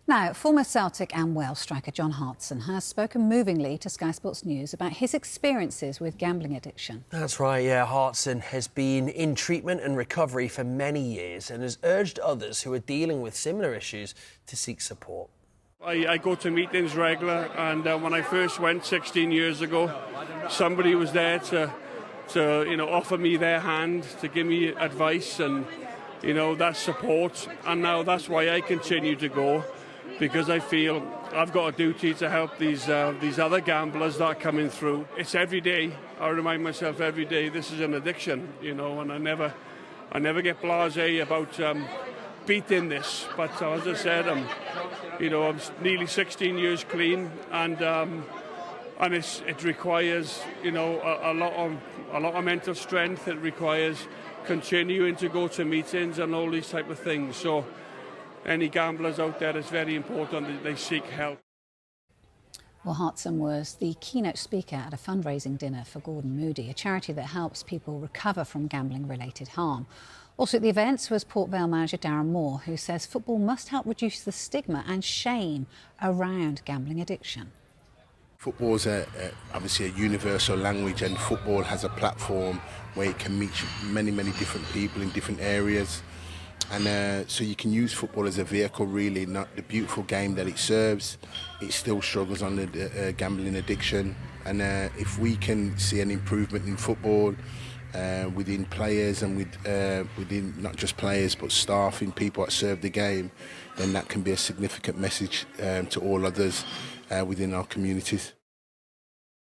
Now, former Celtic and Wales striker John Hartson has spoken movingly to Sky Sports News about his experiences with gambling addiction. That's right, yeah. Hartson has been in treatment and recovery for many years and has urged others who are dealing with similar issues to seek support. I go to meetings regular, and when I first went 16 years ago, somebody was there to offer me their hand, to give me advice and, that support. And now that's why I continue to go, because I feel I've got a duty to help these other gamblers that are coming through. It's every day. I remind myself every day this is an addiction, and I never get blasé about beating this. But as I said, I'm nearly 16 years clean, and it requires a lot of mental strength. It requires continuing to go to meetings and all these type of things. So any gamblers out there, it's very important that they seek help. Well, Hartson was the keynote speaker at a fundraising dinner for Moody, a charity that helps people recover from gambling-related harm. Also at the events was Port Vale manager Darren, who says football must help reduce the stigma and shame around gambling addiction. Football is obviously a universal language, and football has a platform where it can meet many different people in different areas. And so you can use football as a vehicle, really, not the beautiful game that it serves. It still struggles on the gambling addiction. And if we can see an improvement in football within players and within not just players but staff and people that serve the game, then that can be a significant message to all others within our communities.